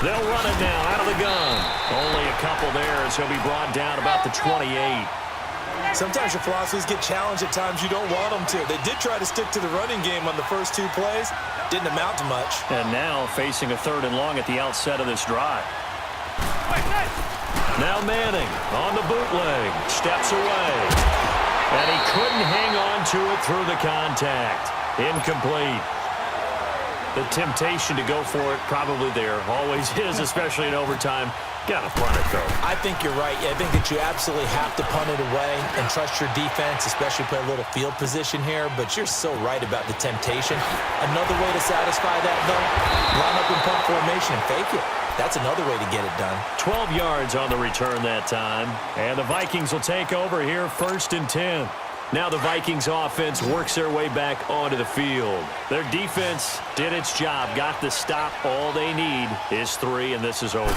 They'll run it now out of the gun. Only a couple there as he'll be brought down about the 28. Sometimes your philosophies get challenged at times you don't want them to. They did try to stick to the running game on the first 2 plays. Didn't amount to much. And now facing a 3rd and long at the outset of this drive. Now Manning on the bootleg. Steps away. And he couldn't hang on to it through the contact. Incomplete. The temptation to go for it probably there. Always is, especially in overtime. Got to punt it, though. I think you're right. I think that you absolutely have to punt it away and trust your defense, especially play a little field position here. But you're so right about the temptation. Another way to satisfy that, though, line up in punt formation and fake it. That's another way to get it done. 12 yards on the return that time. And the Vikings will take over here 1st and 10. Now the Vikings offense works their way back onto the field. Their defense did its job, got the stop. All they need is 3, and this is over.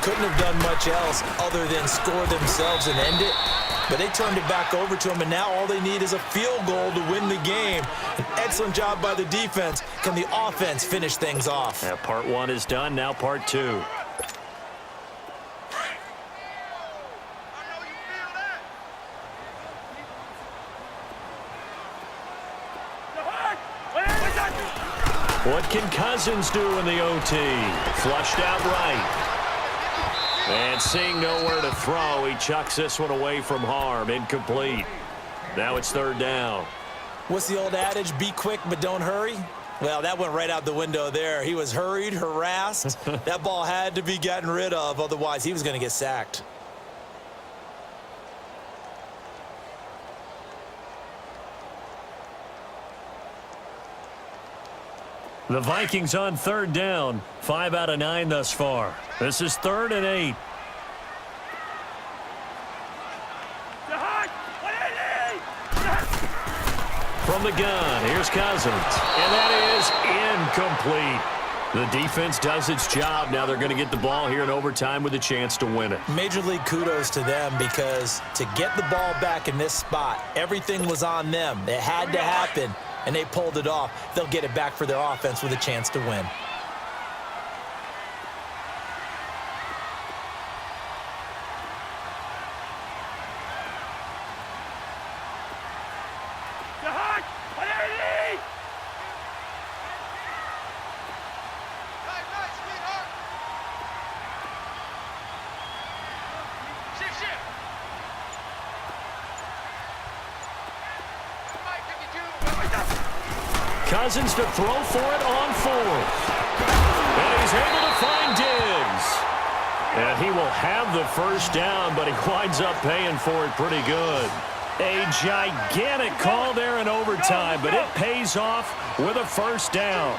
Couldn't have done much else other than score themselves and end it. But they turned it back over to them, and now all they need is a field goal to win the game. An excellent job by the defense. Can the offense finish things off? Yeah, part 1 is done, now part 2. What can Cousins do in the OT? Flushed out right. And seeing nowhere to throw, he chucks this one away from harm. Incomplete. Now it's 3rd down. What's the old adage? Be quick, but don't hurry? Well, that went right out the window there. He was hurried, harassed. That ball had to be gotten rid of, otherwise he was going to get sacked. The Vikings on 3rd down. 5 out of 9 thus far. This is 3rd and 8. From the gun, here's Cousins. And that is incomplete. The defense does its job. Now they're going to get the ball here in overtime with a chance to win it. Major league kudos to them, because to get the ball back in this spot, everything was on them. It had to happen, and they pulled it off. They'll get it back for their offense with a chance to win. Cousins to throw for it on 4th. And he's able to find Diggs. And he will have the 1st down, but he winds up paying for it pretty good. A gigantic call there in overtime, but it pays off with a 1st down.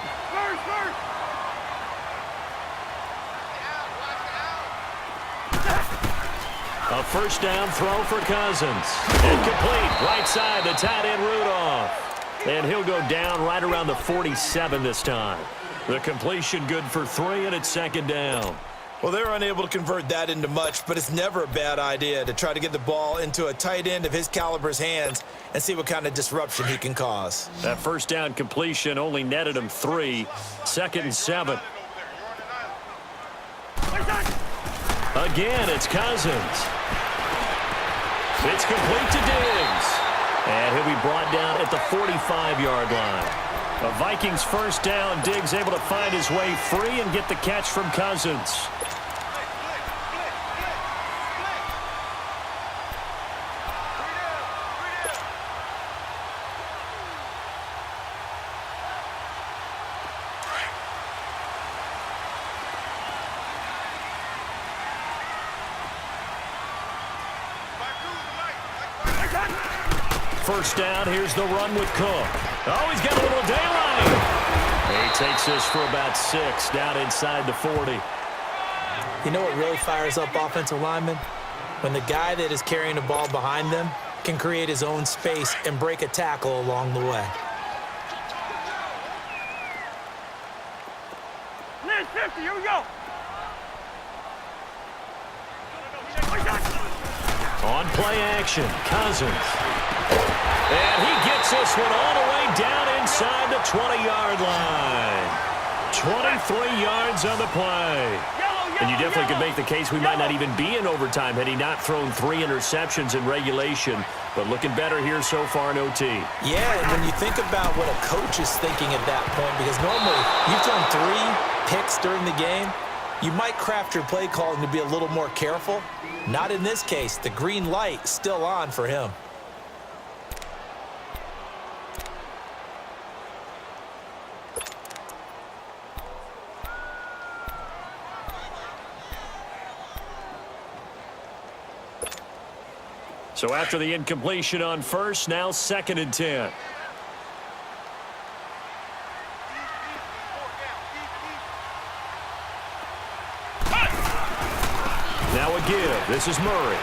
A 1st down throw for Cousins. Incomplete. Right side, the tight end Rudolph. And he'll go down right around the 47 this time. The completion good for 3, and it's 2nd down. Well, they're unable to convert that into much, but it's never a bad idea to try to get the ball into a tight end of his caliber's hands and see what kind of disruption he can cause. That 1st down completion only netted him 3. 2nd and 7. Again, it's Cousins. It's complete to Diggs. And he'll be brought down at the 45-yard line. The Vikings 1st down. Diggs able to find his way free and get the catch from Cousins. First down, here's the run with Cook. Oh, he's got a little daylight. He takes this for about 6 down inside the 40. You know what really fires up offensive linemen? When the guy that is carrying the ball behind them can create his own space and break a tackle along the way. Last 50, here we go. On play action, Cousins. And he gets this one all the way down inside the 20-yard line. 23 yards on the play. And you definitely could make the case we might not even be in overtime had he not thrown 3 interceptions in regulation. But looking better here so far in OT. Yeah, and when you think about what a coach is thinking at that point, because normally you've thrown 3 picks during the game, you might craft your play calling to be a little more careful. Not in this case. The green light still on for him. So after the incompletion on first, now 2nd and 10. Now a give. This is Murray.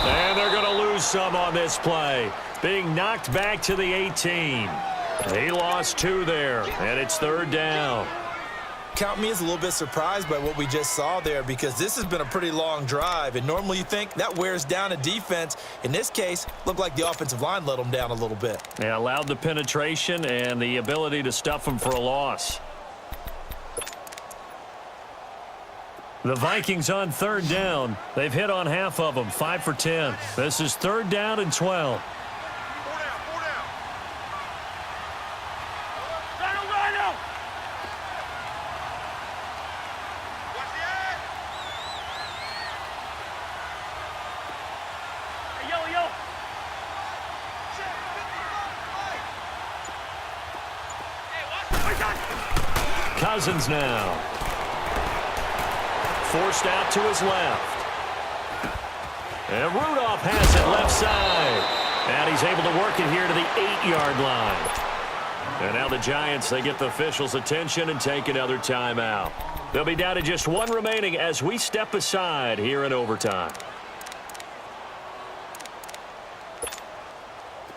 And they're going to lose some on this play. Being knocked back to the 18. He lost 2 there, and it's 3rd down. Count me as a little bit surprised by what we just saw there, because this has been a pretty long drive, and normally you think that wears down a defense. In this case, looked like the offensive line let them down a little bit. Yeah, allowed the penetration and the ability to stuff them for a loss. The Vikings on 3rd down. They've hit on half of them, 5 for 10. This is 3rd down and 12. Cousins now. Forced out to his left. And Rudolph has it left side. And he's able to work it here to the 8-yard line. And now the Giants, they get the officials' attention and take another timeout. They'll be down to just 1 remaining as we step aside here in overtime.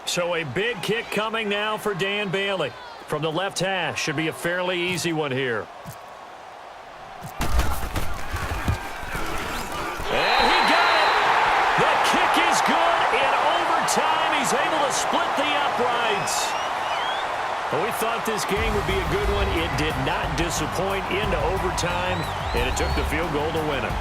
So a big kick coming now for Dan Bailey. From the left hash, should be a fairly easy one here. And he got it! The kick is good. In overtime, he's able to split the uprights. Well, we thought this game would be a good one. It did not disappoint into overtime, and it took the field goal to win it.